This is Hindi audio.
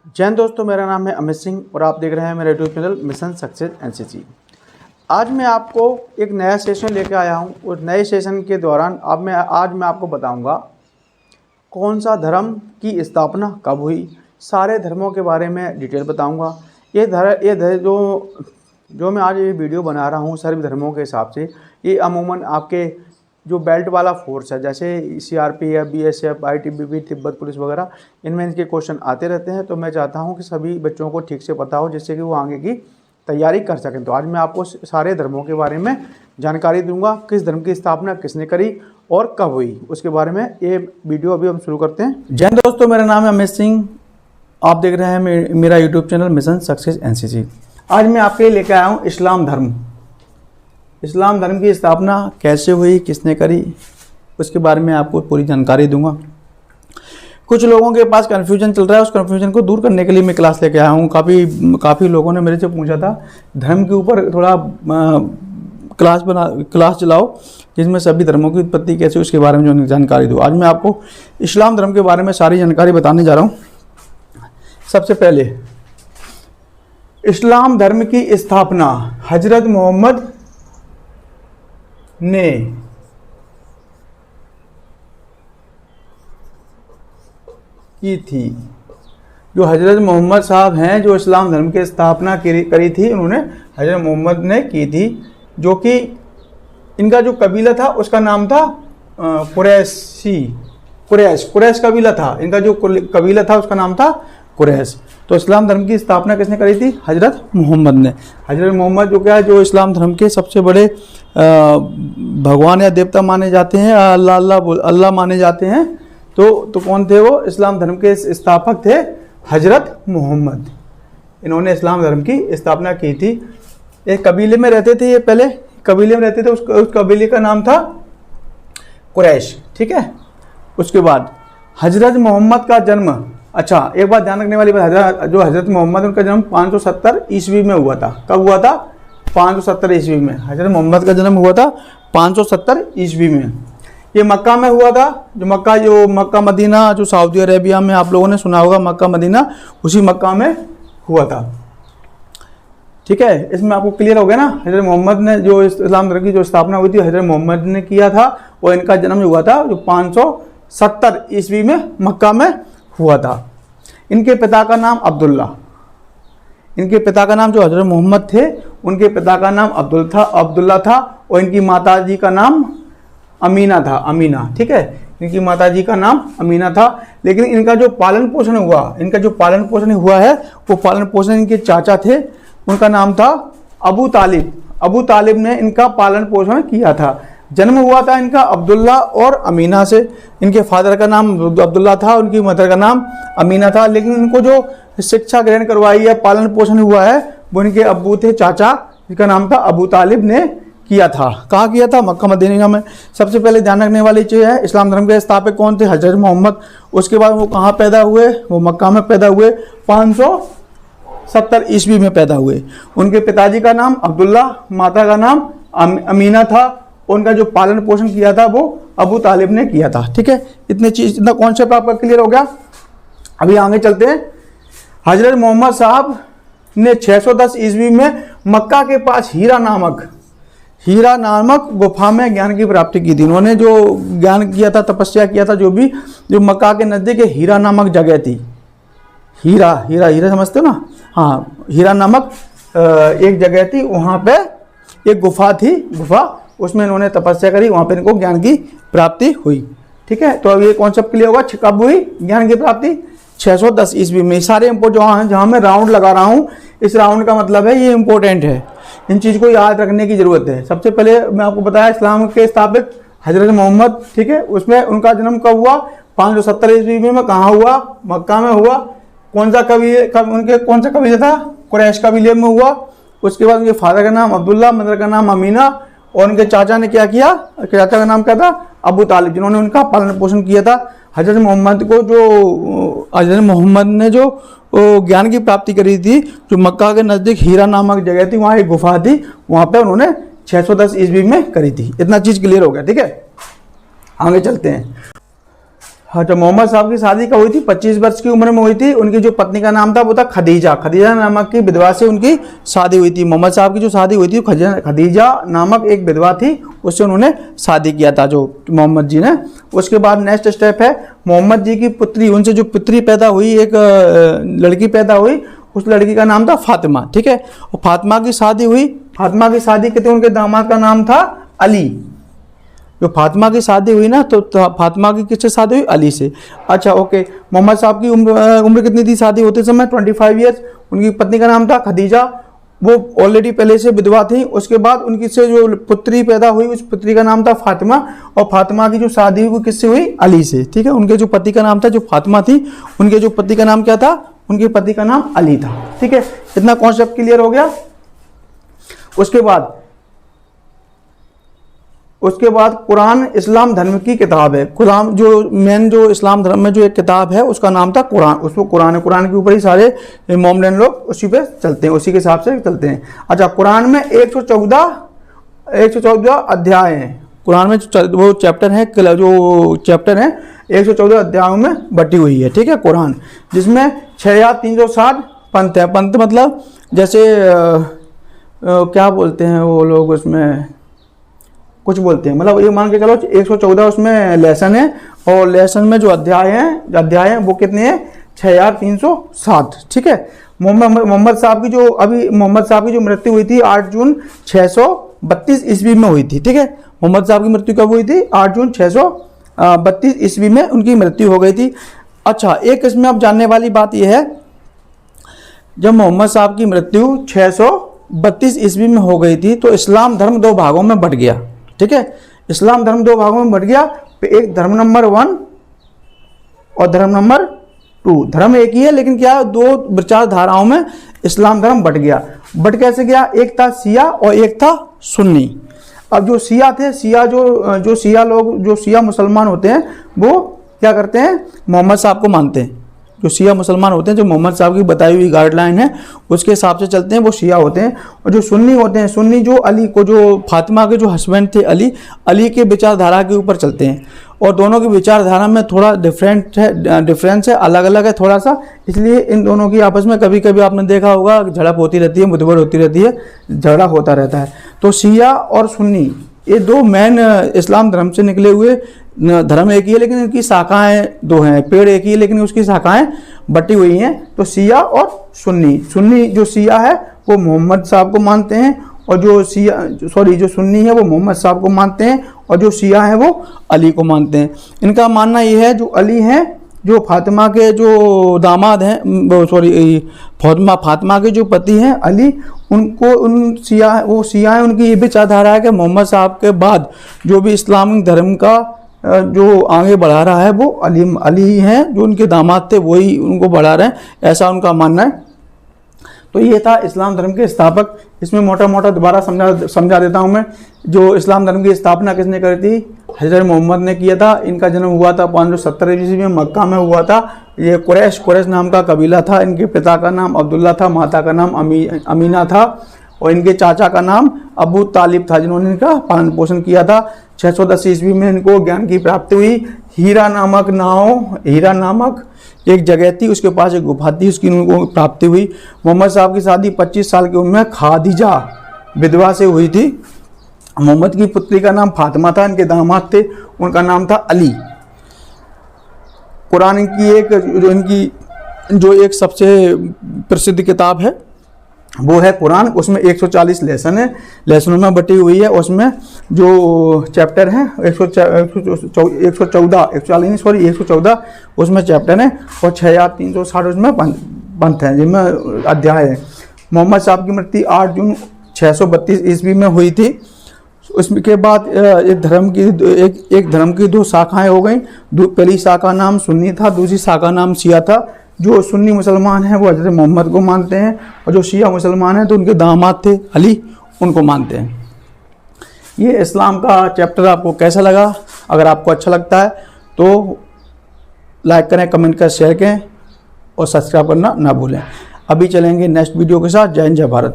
जय हिंद दोस्तों, मेरा नाम है अमित सिंह और आप देख रहे हैं मेरा YouTube channel mission success NCC. आज मैं आपको एक नया सेशन लेकर आया हूं और नए सेशन के दौरान आज मैं आपको बताऊंगा कौन सा धर्म की स्थापना कब हुई। सारे धर्मों के बारे में डिटेल बताऊंगा। जो मैं आज ये वीडियो बना रहा हूं सभी धर्मों के हिसाब से, ये अमूमन आपके जो बेल्ट वाला फोर्स है जैसे CRPF, BSF, ITBP, Tibet police वगैरह, इनमें इनके क्वेश्चन आते रहते हैं। तो मैं चाहता हूं कि सभी बच्चों को ठीक से पता हो जिससे कि वो आगे की तैयारी कर सकें। तो आज मैं आपको सारे धर्मों के बारे में जानकारी दूंगा, किस धर्म की स्थापना किसने करी और कब हुई, उसके बारे में ये वीडियो अभी हम शुरू करते हैं। जय हिंद दोस्तों, मेरा नाम है अमित सिंह, आप देख रहे हैं मेरा YouTube channel mission success NCC. आज मैं आपके लिए लेकर आया हूँ इस्लाम धर्म। इस्लाम धर्म की स्थापना कैसे हुई, किसने करी, उसके बारे में आपको पूरी जानकारी दूंगा। कुछ लोगों के पास कन्फ्यूजन चल रहा है, उस कन्फ्यूजन को दूर करने के लिए मैं क्लास लेके आया हूँ। काफ़ी लोगों ने मेरे से पूछा था धर्म के ऊपर थोड़ा क्लास चलाओ जिसमें सभी धर्मों की उत्पत्ति कैसे, उसके बारे में जो जानकारी दूँ। आज मैं आपको इस्लाम धर्म के बारे में सारी जानकारी बताने जा रहा हूँ। सबसे पहले इस्लाम धर्म की स्थापना हजरत मोहम्मद ने की थी। जो हजरत मोहम्मद साहब हैं जो इस्लाम धर्म की स्थापना करी थी, उन्होंने हजरत मोहम्मद ने की थी। जो कि इनका जो कबीला था उसका नाम था कुरैश कबीला था। इनका जो कबीला था उसका नाम था कुरैश। तो इस्लाम धर्म की स्थापना किसने करी थी? हजरत मोहम्मद ने। हजरत मोहम्मद जो क्या है, जो इस्लाम धर्म के सबसे बड़े भगवान या देवता माने जाते हैं, अल्लाह माने जाते हैं। तो कौन थे वो? इस्लाम धर्म के स्थापक थे हजरत मोहम्मद। इन्होंने इस्लाम धर्म की स्थापना की थी। एक कबीले में रहते थे, ये पहले कबीले में रहते थे, उस कबीले का नाम था कुरैश। ठीक है। उसके बाद हजरत मोहम्मद का जन्म, अच्छा एक बात ध्यान रखने वाली बात, जो हजरत मोहम्मद उनका जन्म 570 ईस्वी में हुआ था। कब हुआ था? 570 ईस्वी में हजरत मोहम्मद का जन्म हुआ था 570 ईस्वी में। ये मक्का में हुआ था। जो मक्का मदीना, जो सऊदी अरेबिया में आप लोगों ने सुना होगा मक्का मदीना, उसी मक्का में हुआ था। ठीक है, इसमें आपको क्लियर हो गया ना। हजरत मोहम्मद ने जो इस्लाम धर्म की जो स्थापना हुई थी हजरत मोहम्मद ने किया था, और इनका जन्म हुआ था जो 570 ईस्वी में मक्का में हुआ था। इनके पिता का नाम अब्दुल्ला, इनके पिता का नाम जो हजरत मोहम्मद थे उनके पिता का नाम अब्दुल्ला था, और इनकी माता जी का नाम अमीना था। अमीना, ठीक है, इनकी माता जी का नाम अमीना था। लेकिन इनका जो पालन पोषण हुआ है, वो पालन पोषण इनके चाचा थे, उनका नाम था अबू तालिब। अबू तालिब ने इनका पालन पोषण किया था। जन्म हुआ था इनका अब्दुल्ला और अमीना से। इनके फादर का नाम अब्दुल्ला था, उनकी मदर का नाम अमीना था। लेकिन इनको जो शिक्षा ग्रहण करवाई है, पालन पोषण हुआ है, वो इनके अब्बू थे, चाचा, जिसका नाम था अबू तालिब ने किया था। कहाँ किया था? मक्का मदीना में। सबसे पहले ध्यान रखने वाली चीज़ है, इस्लाम धर्म के स्थापक कौन थे? हजरत मोहम्मद। उसके बाद वो कहाँ पैदा हुए? वो मक्का में पैदा हुए, 570 ईस्वी में पैदा हुए। उनके पिताजी का नाम अब्दुल्ला, माता का नाम अमीना था। उनका जो पालन पोषण किया था वो अबू तालिब ने किया था। ठीक है, इतना कॉन्सेप्ट आपका क्लियर हो गया। अभी आगे चलते हैं। हजरत मोहम्मद साहब ने 610 ईस्वी में मक्का के पास हीरा नामक गुफा में ज्ञान की प्राप्ति की थी। उन्होंने जो ज्ञान किया था, तपस्या किया था, जो मक्का के नजदीक हीरा नामक जगह थी। हीरा समझते हो ना? हाँ, हीरा नामक एक जगह थी, वहाँ पे एक गुफा थी। उसमें इन्होंने तपस्या करी, वहाँ पे इनको ज्ञान की प्राप्ति हुई। ठीक है, तो अब ये कॉन्सेप्ट क्लियर होगा। कब हुई ज्ञान की प्राप्ति? 610 ईस्वी में। सारे जहाँ मैं राउंड लगा रहा हूँ, इस राउंड का मतलब है ये इंपॉर्टेंट है, इन चीज़ को याद रखने की जरूरत है। सबसे पहले मैं आपको बताया इस्लाम के स्थापक हजरत मोहम्मद। ठीक है, उसमें उनका जन्म कब हुआ? 570 ईस्वी में। कहाँ हुआ? मक्का में हुआ। कौन सा कबीला था? कुरैश कबीले में हुआ। उसके बाद उनके फादर का नाम अब्दुल्ला, मदर का नाम अमीना, और उनके चाचा ने क्या किया? चाचा का नाम क्या था? अबू तालिब, जिन्होंने उनका पालन पोषण किया था। हजरत मोहम्मद ने जो ज्ञान की प्राप्ति करी थी, जो मक्का के नज़दीक हीरा नामक जगह थी, वहाँ एक गुफा थी, वहाँ पे उन्होंने 610 ईस्वी में करी थी। इतना चीज़ क्लियर हो गया। ठीक है, आगे चलते हैं। हाँ, जब मोहम्मद साहब की शादी कब हुई थी? 25 वर्ष की उम्र में हुई थी। उनकी जो पत्नी का नाम था वो था खदीजा। खदीजा नामक की विधवा से उनकी शादी हुई थी। मोहम्मद साहब की जो शादी हुई थी खदीजा नामक एक विधवा थी, उससे उन्होंने शादी किया था जो मोहम्मद जी ने। उसके बाद नेक्स्ट स्टेप है मोहम्मद जी की पुत्री, उनसे जो पुत्री पैदा हुई, एक लड़की पैदा हुई, उस लड़की का नाम था फातिमा। ठीक है, और फातिमा की शादी हुई। फातिमा की शादी के थे, उनके दामाद का नाम था अली। जो फातिमा की शादी हुई ना, तो फातिमा की किससे शादी हुई? अली से। अच्छा ओके, मोहम्मद साहब की उम्र कितनी थी शादी होते समय? 25 ईयर्स। उनकी पत्नी का नाम था खदीजा, वो ऑलरेडी पहले से विधवा थी। उसके बाद उनकी से जो पुत्री पैदा हुई, उस पुत्री का नाम था फातिमा, और फातिमा की जो शादी हुई वो किससे हुई? अली से। ठीक है, उनके जो पति का नाम था, जो फातिमा थी, उनके जो पति का नाम क्या था? उनके पति का नाम अली था। ठीक है, इतना कॉन्सेप्ट क्लियर हो गया। उसके बाद कुरान इस्लाम धर्म की किताब है। कुरान जो मेन जो इस्लाम धर्म में जो एक किताब है उसका नाम था कुरान। उसको कुरान के ऊपर ही सारे मोमडन लोग उसी पे चलते हैं, उसी के हिसाब से चलते हैं। अच्छा, कुरान में 114 अध्याय हैं। कुरान में वो चैप्टर है, जो चैप्टर है 114 अध्यायों में बटी हुई है। ठीक है, कुरान, जिसमें 6360 पंथ है। पंथ मतलब जैसे क्या बोलते हैं वो लोग, उसमें कुछ बोलते हैं, मतलब ये मान के चलो 114 उसमें लेसन है, और लेसन में जो अध्याय हैं वो कितने हैं? 6360। ठीक है, मोहम्मद साहब की जो मृत्यु हुई थी 8 जून 632 ईस्वी में हुई थी। ठीक है, मोहम्मद साहब की मृत्यु कब हुई थी? 8 जून 632 ईस्वी में उनकी मृत्यु हो गई थी। अच्छा, एक इसमें अब जानने वाली बात यह है, जब मोहम्मद साहब की मृत्यु 632 ईस्वी में हो गई थी तो इस्लाम धर्म 2 भागों में बट गया। ठीक है, इस्लाम धर्म 2 भागों में बट गया। एक धर्म नंबर 1 और धर्म नंबर 2। धर्म एक ही है, लेकिन क्या 2 विचारधाराओं में इस्लाम धर्म बट गया। बट कैसे गया? एक था शिया और एक था सुन्नी। अब जो शिया थे, जो शिया मुसलमान होते हैं, वो क्या करते हैं? मोहम्मद साहब को मानते हैं। जो शिया मुसलमान होते हैं, जो मोहम्मद साहब की बताई हुई गाइडलाइन है उसके हिसाब से चलते हैं, वो शिया होते हैं। और जो सुन्नी होते हैं, सुन्नी जो अली को, जो फातिमा के जो हस्बैंड थे अली के विचारधारा के ऊपर चलते हैं। और दोनों की विचारधारा में थोड़ा डिफरेंस है, अलग अलग है थोड़ा सा, इसलिए इन दोनों की आपस में कभी कभी आपने देखा होगा झड़प होती रहती है, मुठभेड़ होती रहती है, झगड़ा होता रहता है। तो शिया और सुन्नी ये 2 मेन इस्लाम धर्म से निकले हुए धर्म एक ही है, लेकिन इनकी शाखाएं 2 हैं। पेड़ एक ही है, लेकिन उसकी शाखाएं बटी हुई हैं। तो शिया और सुन्नी जो शिया है वो मोहम्मद साहब को मानते हैं, और जो सुन्नी है वो मोहम्मद साहब को मानते हैं, और जो शिया है वो अली को मानते हैं। इनका मानना ये है, जो अली हैं, जो फातिमा के जो दामाद हैं, फातिमा के जो पति हैं अली, उनको वो शिया हैं, उनकी ये विचारधारा है कि मोहम्मद साहब के बाद जो भी इस्लामिक धर्म का जो आगे बढ़ा रहा है वो अली ही हैं। जो उनके दामाद थे वही उनको बढ़ा रहे हैं, ऐसा उनका मानना है। तो ये था इस्लाम धर्म के स्थापक। इसमें मोटा मोटा दोबारा समझा देता हूँ मैं। जो इस्लाम धर्म की स्थापना किसने करी थी? हज़रत मोहम्मद ने किया था। इनका जन्म हुआ था 570 ईस्वी में, मक्का में हुआ था। ये कुरैश नाम का कबीला था। इनके पिता का नाम अब्दुल्ला था, माता का नाम अमीना था, और इनके चाचा का नाम अबू तालिब था, जिन्होंने इनका पालन पोषण किया था। 610 ईस्वी में इनको ज्ञान की प्राप्ति हुई। हीरा नामक एक जगह थी, उसके पास एक गुफा थी, उसकी उनको प्राप्ति हुई। मोहम्मद साहब की शादी 25 साल की उम्र में खदीजा विधवा से हुई थी। मोहम्मद की पुत्री का नाम फातिमा था, इनके दामाद थे, उनका नाम था अली। कुरान की जो एक सबसे प्रसिद्ध किताब है वो है कुरान। उसमें 140 लेसन है, लेसनों में बटी हुई है। उसमें जो चैप्टर हैं 114 उसमें चैप्टर हैं, और 6360 उसमें पंथ हैं, जिनमें अध्याय है। मोहम्मद साहब की मृत्यु 8 जून 632 ईस्वी में हुई थी। उसके बाद एक धर्म की 2 शाखाएं हो गई। पहली शाखा नाम सुन्नी था, दूसरी शाखा नाम शिया था। जो सुन्नी मुसलमान हैं वो हज़रत मोहम्मद को मानते हैं, और जो शिया मुसलमान हैं तो उनके दामाद थे अली, उनको मानते हैं। ये इस्लाम का चैप्टर आपको कैसा लगा? अगर आपको अच्छा लगता है तो लाइक करें, कमेंट करें, शेयर करें और सब्सक्राइब करना ना भूलें। अभी चलेंगे नेक्स्ट वीडियो के साथ। जय हिंद, जय भारत।